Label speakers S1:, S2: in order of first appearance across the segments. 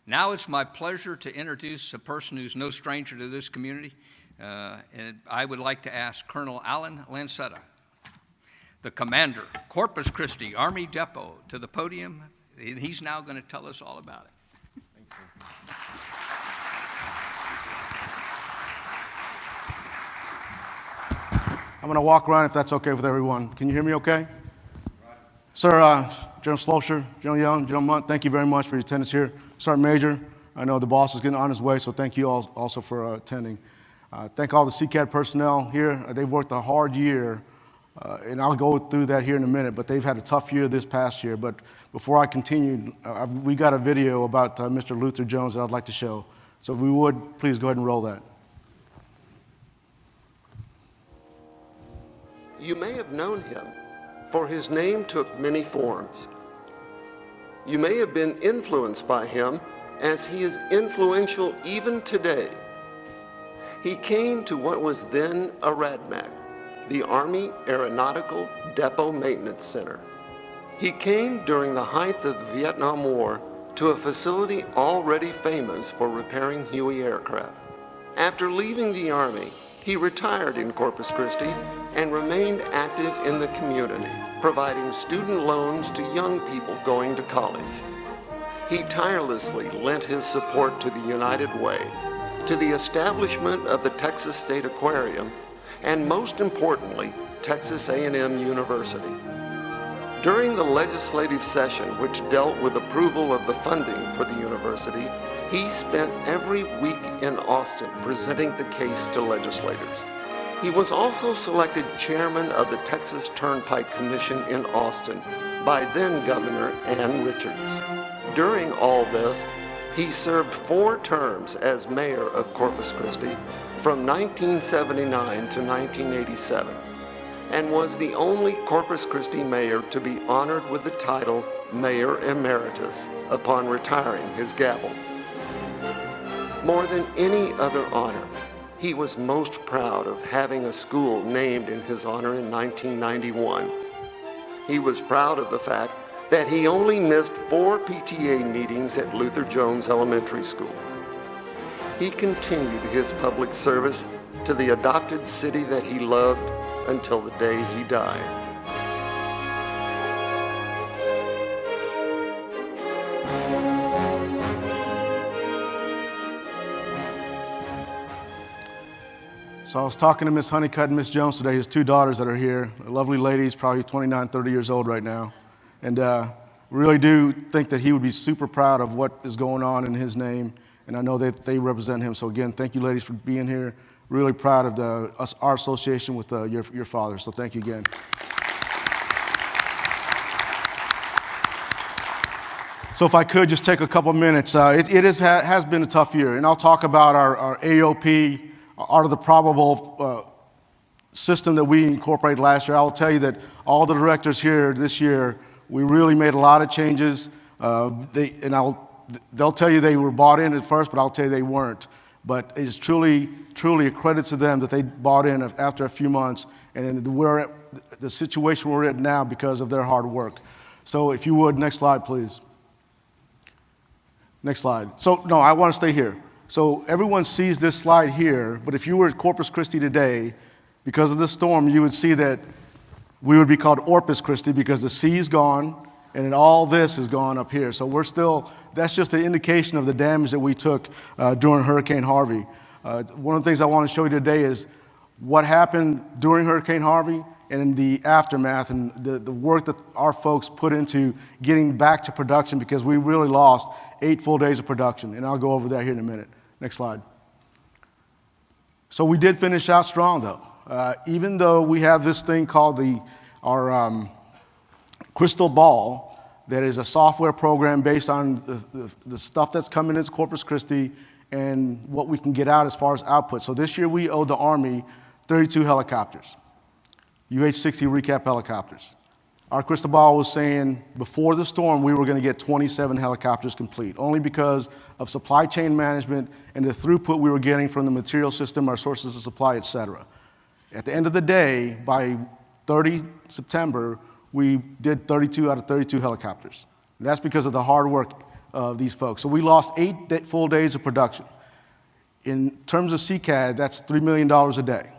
S1: Now it's my pleasure to introduce a person who's no stranger to this community, and I would like to ask Colonel Allan Lanceta, the commander, Corpus Christi Army Depot, to the podium, and he's now going to tell us all about it.
S2: I'm going to walk around if that's okay with everyone. Can you hear me okay? Right. Sir, General Slosher, General Young, General Munt, thank you very much for your attendance here. Sergeant Major, I know the boss is getting on his way, so thank you all also for attending. Thank all the CCAD personnel here. They've worked a hard year, and I'll go through that here in a minute, but they've had a tough year this past year. But before I continue, we got a video about Mr. Luther Jones that I'd like to show. So if we would, please go ahead and roll that.
S3: You may have known him, for his name took many forms. You may have been influenced by him, as he is influential even today. He came to what was then a RADMAC, the Army Aeronautical Depot Maintenance Center. He came during the height of the Vietnam War to a facility already famous for repairing Huey aircraft. After leaving the Army, he retired in Corpus Christi and remained active in the community, providing student loans to young people going to college. He tirelessly lent his support to the United Way, to the establishment of the Texas State Aquarium, and most importantly, Texas A&M University. During the legislative session which dealt with approval of the funding for the university, he spent every week in Austin presenting the case to legislators. He was also selected chairman of the Texas Turnpike Commission in Austin by then Governor Ann Richards. During all this, he served 4 terms as mayor of Corpus Christi from 1979 to 1987 and was the only Corpus Christi mayor to be honored with the title Mayor Emeritus upon retiring his gavel. More than any other honor, he was most proud of having a school named in his honor in 1991. He was proud of the fact that he only missed 4 PTA meetings at Luther Jones Elementary School. He continued his public service to the adopted city that he loved until the day he died.
S2: So I was talking to Miss Honeycutt and Miss Jones today, his 2 daughters that are here, lovely ladies, probably 29, 30 years old right now. And really do think that he would be super proud of what is going on in his name, and I know that they represent him. So again, thank you ladies for being here. Really proud of our association with your father, so thank you again. So if I could just take a couple minutes, it has been a tough year, and I'll talk about our AOP, Art of the Probable system that we incorporated last year. I will tell you that all the directors here this year, we really made a lot of changes. They'll tell you they were bought in at first, but I'll tell you they weren't. But it's truly a credit to them that they bought in after a few months, and we're at the situation we're at now because of their hard work. So if you would, next slide, please. Next slide. So no, I want to stay here. So everyone sees this slide here, but if you were at Corpus Christi today, because of the storm, you would see that we would be called Orpus Christi because the sea is gone and then all this is gone up here. So that's just an indication of the damage that we took during Hurricane Harvey. One of the things I want to show you today is what happened during Hurricane Harvey and in the aftermath and the work that our folks put into getting back to production, because we really lost 8 full days of production. And I'll go over that here in a minute. Next slide. So we did finish out strong though. Even though we have this thing called our Crystal Ball, that is a software program based on the stuff that's coming into Corpus Christi and what we can get out as far as output. So this year we owed the Army 32 helicopters, UH-60 recap helicopters. Our crystal ball was saying before the storm we were going to get 27 helicopters complete, only because of supply chain management and the throughput we were getting from the material system, our sources of supply, et cetera. At the end of the day, by 30 September, we did 32 out of 32 helicopters. And that's because of the hard work of these folks. So we lost 8 full days of production. In terms of CCAD, that's $3 million a day.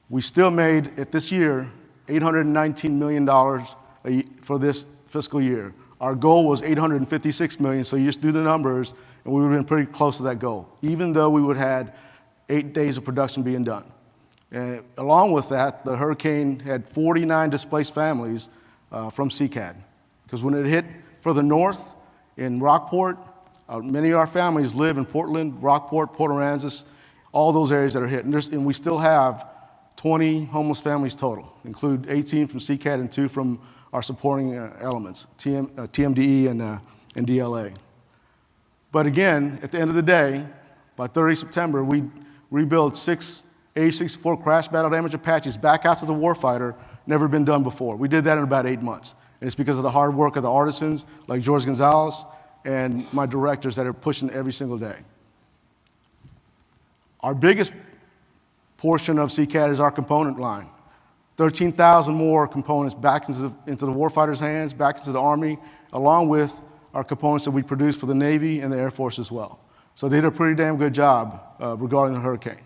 S2: We still made, at this year, $819 million for this fiscal year. Our goal was $856 million, so you just do the numbers, and we would have been pretty close to that goal, even though we would have had 8 days of production being done. And along with that, the hurricane had 49 displaced families from CCAD. Because when it hit further north in Rockport, many of our families live in Portland, Rockport, Port Aransas, all those areas that are hit. And we still have 20 homeless families total, include 18 from CCAD and 2 from our supporting elements, TMDE and DLA. But again, at the end of the day, by 30 September, we rebuilt 6 A64 crash battle damage Apaches back out to the warfighter, never been done before. We did that in about 8 months. And it's because of the hard work of the artisans like George Gonzalez and my directors that are pushing every single day. Our biggest portion of CCAD is our component line. 13,000 more components back into the warfighter's hands, back into the Army, along with our components that we produce for the Navy and the Air Force as well. So they did a pretty damn good job regarding the hurricane.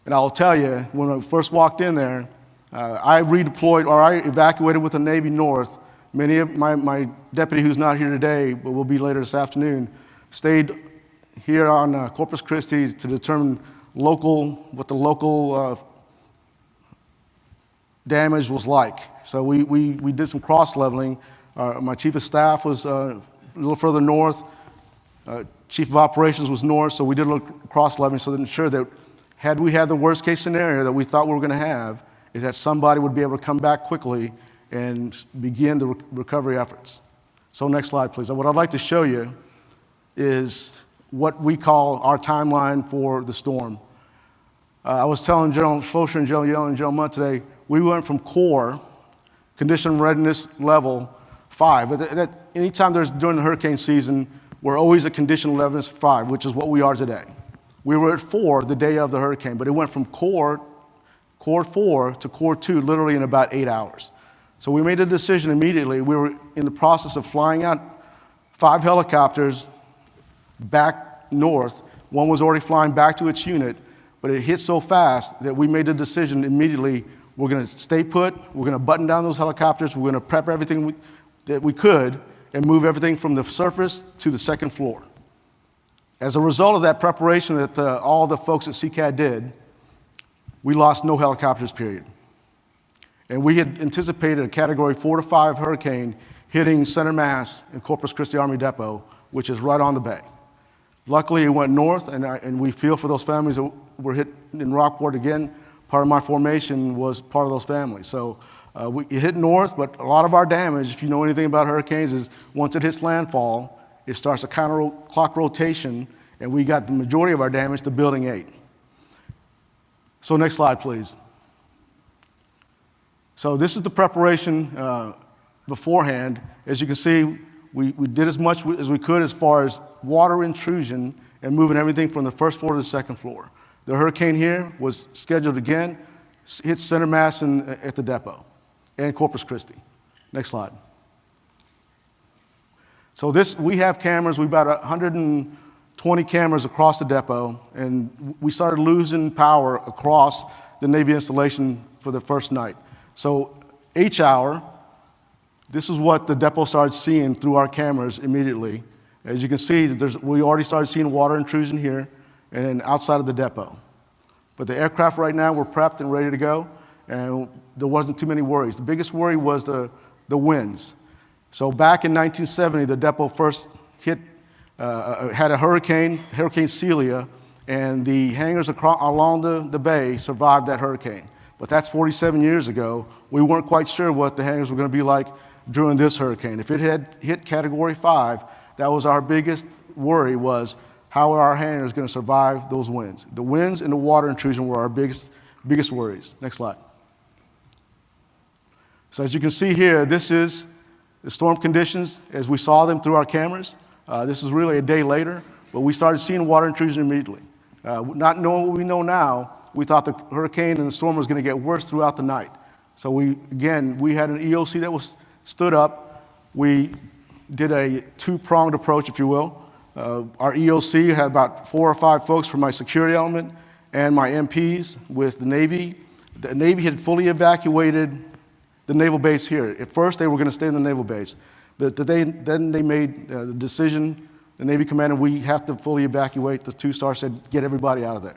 S2: And I'll tell you, when I first walked in there, I evacuated with the Navy North. Many of my deputy, who's not here today, but will be later this afternoon, stayed here on Corpus Christi to determine what the local damage was like. So we did some cross-leveling. My chief of staff was a little further north. Chief of operations was north, so we did a little cross-leveling so to ensure that had we had the worst-case scenario that we thought we were going to have, is that somebody would be able to come back quickly and begin the recovery efforts. So next slide, please. What I'd like to show you is what we call our timeline for the storm. I was telling General Schlosser and General Yellen and General Munt today, we went from core, condition readiness level 5. Anytime during the hurricane season, we're always at condition readiness 5, which is what we are today. We were at 4 the day of the hurricane, but it went from core 4 to core 2 literally in about 8 hours. So we made a decision immediately. We were in the process of flying out 5 helicopters back north. One was already flying back to its unit, but it hit so fast that we made a decision immediately. We're going to stay put. We're going to button down those helicopters. We're going to prep everything that we could and move everything from the surface to the second floor. As a result of that preparation that all the folks at CCAD did, we lost no helicopters, period. And we had anticipated a Category 4 to 5 hurricane hitting center mass in Corpus Christi Army Depot, which is right on the bay. Luckily, it went north, and we feel for those families that were hit in Rockport. Again, part of my formation was part of those families. So it hit north, but a lot of our damage, if you know anything about hurricanes, is once it hits landfall, it starts a counter-clock rotation, and we got the majority of our damage to Building 8. So next slide, please. So this is the preparation beforehand. As you can see, we did as much as we could as far as water intrusion and moving everything from the first floor to the second floor. The hurricane here was scheduled again, hit center mass at the depot and Corpus Christi. Next slide. So we have cameras. We've got 120 cameras across the depot, and we started losing power across the Navy installation for the first night. So H-hour, this is what the depot started seeing through our cameras immediately. As you can see, we already started seeing water intrusion here and then outside of the depot. But the aircraft right now were prepped and ready to go, and there wasn't too many worries. The biggest worry was the winds. So back in 1970, the depot first had a Hurricane Celia, and the hangars along the bay survived that hurricane. But that's 47 years ago. We weren't quite sure what the hangars were going to be like during this hurricane. If it had hit Category 5, that was our biggest worry, was how are our hangars going to survive those winds? The winds and the water intrusion were our biggest worries. Next slide. So as you can see here, this is the storm conditions as we saw them through our cameras. This is really a day later, but we started seeing water intrusion immediately. Not knowing what we know now, we thought the hurricane and the storm was going to get worse throughout the night. So we had an EOC that was stood up. We did a two-pronged approach, if you will. Our EOC had about 4 or 5 folks from my security element and my MPs with the Navy. The Navy had fully evacuated the naval base here. At first, they were going to stay in the naval base, but then they made the decision, the Navy commander, we have to fully evacuate. The 2-star said, get everybody out of there.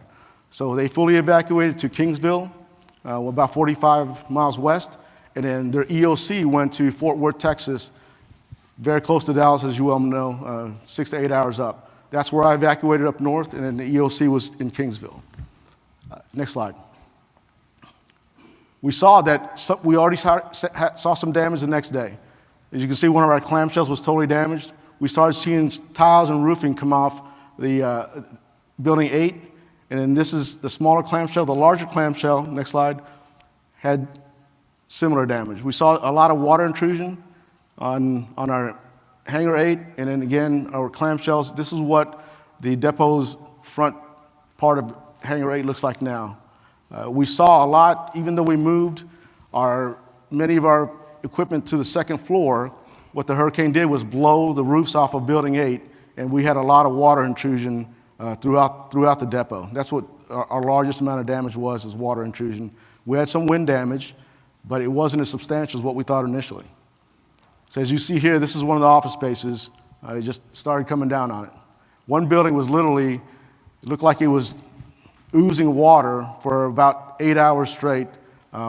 S2: So they fully evacuated to Kingsville, about 45 miles west, and then their EOC went to Fort Worth, Texas, very close to Dallas, as you well know, 6 to 8 hours up. That's where I evacuated up north, and then the EOC was in Kingsville. Next slide. We saw that we already saw some damage the next day. As you can see, one of our clamshells was totally damaged. We started seeing tiles and roofing come off the building 8, and then this is the smaller clamshell. The larger clamshell, next slide, had similar damage. We saw a lot of water intrusion on our hangar 8, and then again, our clamshells. This is what the depot's front part of hangar 8 looks like now. We saw a lot, even though we moved many of our equipment to the second floor, what the hurricane did was blow the roofs off of building 8, and we had a lot of water intrusion throughout the depot. That's what our largest amount of damage was, is water intrusion. We had some wind damage, but it wasn't as substantial as what we thought initially. So as you see here, this is one of the office spaces. It just started coming down on it. One building was literally, it looked like it was oozing water for about 8 hours straight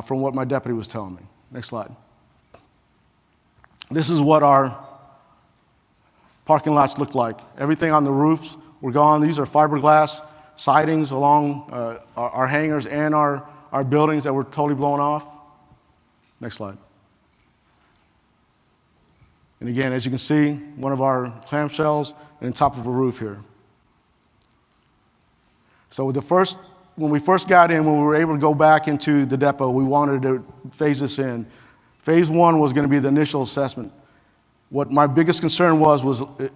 S2: from what my deputy was telling me. Next slide. This is what our parking lots looked like. Everything on the roofs were gone. These are fiberglass sidings along our hangars and our buildings that were totally blown off. Next slide. And again, as you can see, one of our clamshells and on top of a roof here. So when we first got in, when we were able to go back into the depot, we wanted to phase this in. Phase 1 was going to be the initial assessment. What my biggest concern was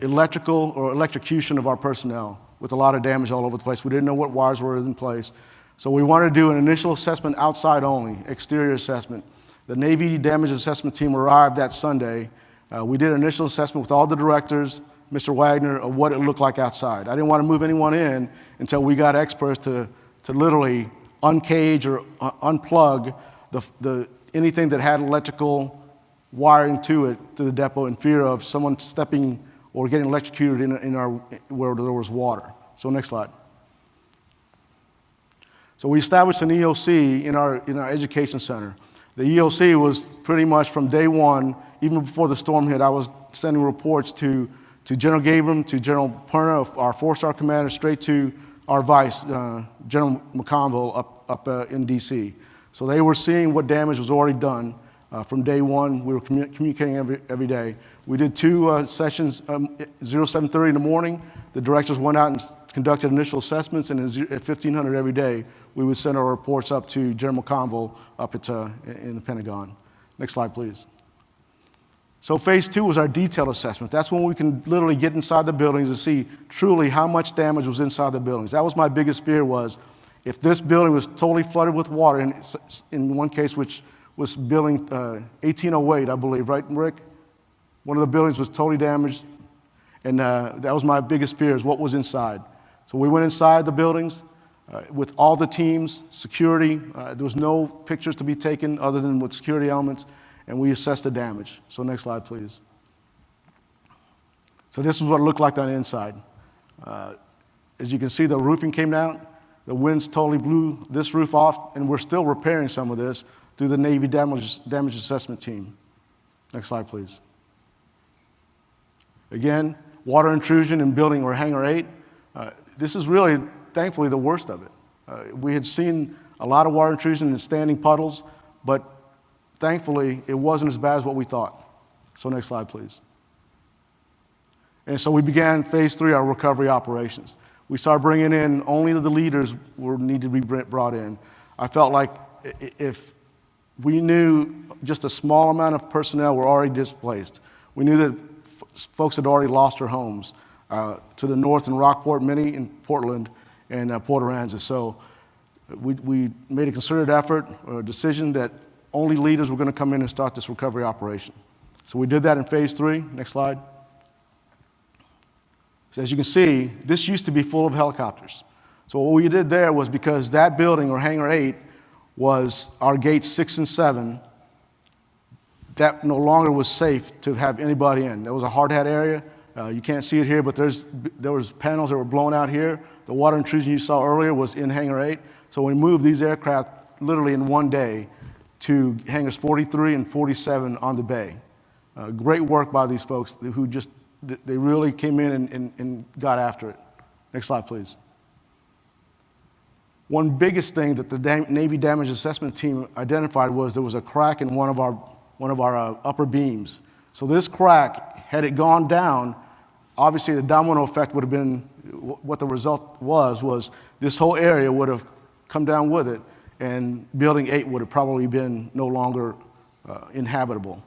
S2: electrical or electrocution of our personnel, with a lot of damage all over the place. We didn't know what wires were in place. So we wanted to do an initial assessment outside only, exterior assessment. The Navy damage assessment team arrived that Sunday. We did an initial assessment with all the directors, Mr. Wagner, of what it looked like outside. I didn't want to move anyone in until we got experts to literally uncage or unplug anything that had electrical wiring to it, to the depot, in fear of someone stepping or getting electrocuted where there was water. So next slide. So we established an EOC in our education center. The EOC was pretty much from day one, even before the storm hit, I was sending reports to General Gabriel, to General Perna, our 4-star commander, straight to our vice, General McConville, up in D.C. So they were seeing what damage was already done from day one. We were communicating every day. We did 2 sessions, 07:30 in the morning. The directors went out and conducted initial assessments, and at 1500 every day, we would send our reports up to General McConville up in the Pentagon. Next slide, please. So phase 2 was our detailed assessment. That's when we can literally get inside the buildings and see truly how much damage was inside the buildings. That was my biggest fear, was if this building was totally flooded with water, in one case, which was building 1808, I believe, right, Rick? One of the buildings was totally damaged, and that was my biggest fear, is what was inside. So we went inside the buildings with all the teams, security. There was no pictures to be taken other than with security elements, and we assessed the damage. So next slide, please. So this is what it looked like on the inside. As you can see, the roofing came down. The winds totally blew this roof off, and we're still repairing some of this through the Navy damage assessment team. Next slide, please. Again, water intrusion in building or hangar 8. This is really, thankfully, the worst of it. We had seen a lot of water intrusion in standing puddles, but thankfully, it wasn't as bad as what we thought. So next slide, please. And so we began phase 3, our recovery operations. We started bringing in only the leaders were needed to be brought in. I felt like if we knew just a small amount of personnel were already displaced, we knew that folks had already lost their homes to the north in Rockport, many in Portland and Port Aransas. So we made a concerted effort or a decision that only leaders were going to come in and start this recovery operation. So we did that in phase 3. Next slide. So as you can see, this used to be full of helicopters. So what we did there was, because that building, or Hangar 8, was our gates 6 and 7, that no longer was safe to have anybody in. There was a hard hat area. You can't see it here, but there was panels that were blown out here. The water intrusion you saw earlier was in Hangar 8. So we moved these aircraft literally in one day to hangars 43 and 47 on the bay. Great work by these folks who they really came in and got after it. Next slide, please. One biggest thing that the Navy Damage Assessment Team identified was there was a crack in one of our upper beams. So this crack, had it gone down, obviously the domino effect would have been, what the result was this whole area would have come down with it, and Building 8 would have probably been no longer inhabitable.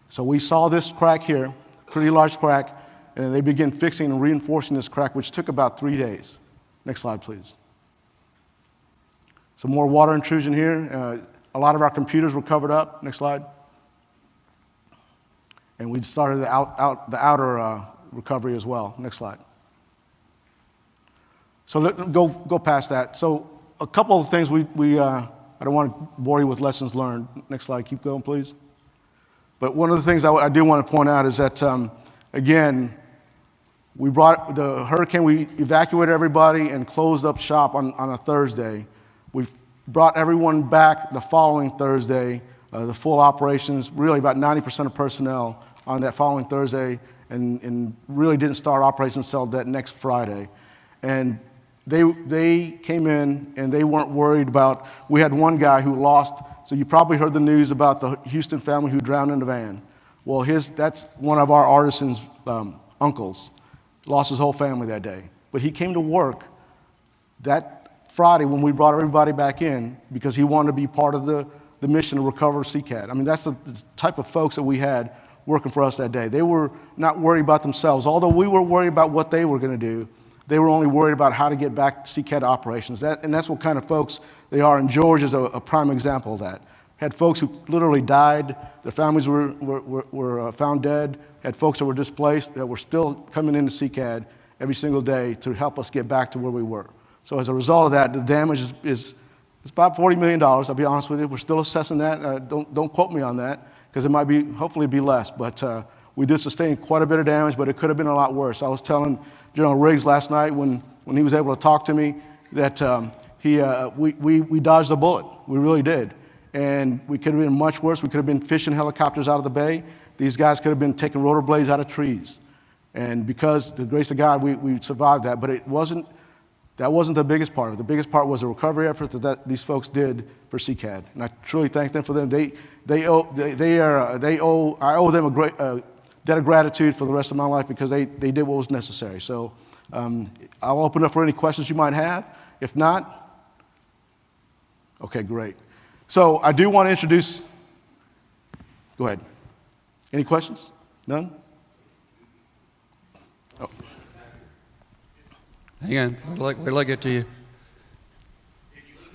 S2: So we saw this crack here, pretty large crack, and they began fixing and reinforcing this crack, which took about 3 days. Next slide, please. Some more water intrusion here. A lot of our computers were covered up. Next slide. And we started the outer recovery as well. Next slide. So go past that. So a couple of things I don't want to bore you with lessons learned. Next slide, keep going, please. But one of the things I do want to point out is that, again, we evacuated everybody and closed up shop on a Thursday. We brought everyone back the following Thursday, the full operations, really about 90% of personnel on that following Thursday, and really didn't start operations until that next Friday. And they came in and they weren't worried about, we had one guy who lost, so you probably heard the news about the Houston family who drowned in the van. Well, that's one of our artisans' uncles, lost his whole family that day. But he came to work that Friday when we brought everybody back in because he wanted to be part of the mission to recover CCAD. I mean, that's the type of folks that we had working for us that day. They were not worried about themselves. Although we were worried about what they were going to do, they were only worried about how to get back to CCAD operations. And that's what kind of folks they are, and George is a prime example of that. Had folks who literally died, their families were found dead, had folks that were displaced that were still coming into CCAD every single day to help us get back to where we were. So as a result of that, the damage is about $40 million, I'll be honest with you. We're still assessing that. Don't quote me on that, because it might hopefully be less. But we did sustain quite a bit of damage, but it could have been a lot worse. I was telling General Riggs last night when he was able to talk to me that we dodged a bullet. We really did. And we could have been much worse. We could have been fishing helicopters out of the bay. These guys could have been taking rotor blades out of trees. And because the grace of God, we survived that. But that wasn't the biggest part of it. The biggest part was the recovery effort that these folks did for CCAD. And I truly thank them for them. I owe them a great debt of gratitude for the rest of my life because they did what was necessary. So I'll open up for any questions you might have. If not, okay, great. So I do want to introduce, go ahead. Any questions? None? Oh.
S4: Hang on, wait till I get to you.
S1: Did you lose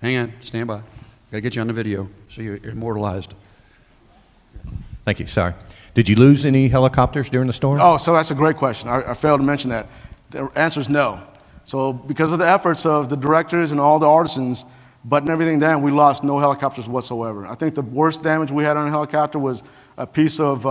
S1: any?
S4: Hang on, stand by. Gotta get you on the video so you're immortalized.
S5: Thank you, sorry. Did you lose any helicopters during the storm?
S2: Oh, so that's a great question. I failed to mention that. The answer is no. So because of the efforts of the directors and all the artisans buttoning everything down, we lost no helicopters whatsoever. I think the worst damage we had on a helicopter was a piece of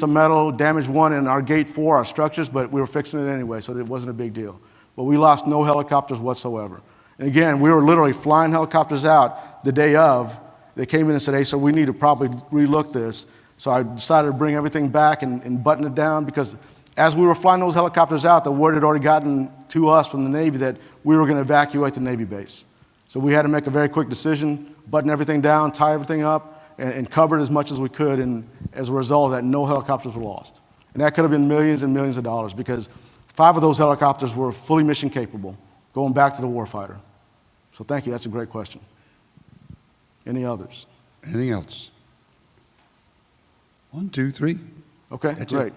S2: metal, damaged one in our gate 4, our structures, but we were fixing it anyway, so it wasn't a big deal. But we lost no helicopters whatsoever. And again, we were literally flying helicopters out the day of. They came in and said, hey, so we need to probably relook this. So I decided to bring everything back and button it down because as we were flying those helicopters out, the word had already gotten to us from the Navy that we were going to evacuate the Navy base. So we had to make a very quick decision, button everything down, tie everything up, and cover it as much as we could. And as a result of that, no helicopters were lost. And that could have been millions and millions of dollars because 5 of those helicopters were fully mission capable, going back to the warfighter. So thank you. That's a great question. Any others?
S4: Anything else? 1, 2, 3.
S2: Okay,
S4: That's
S2: great.
S4: it.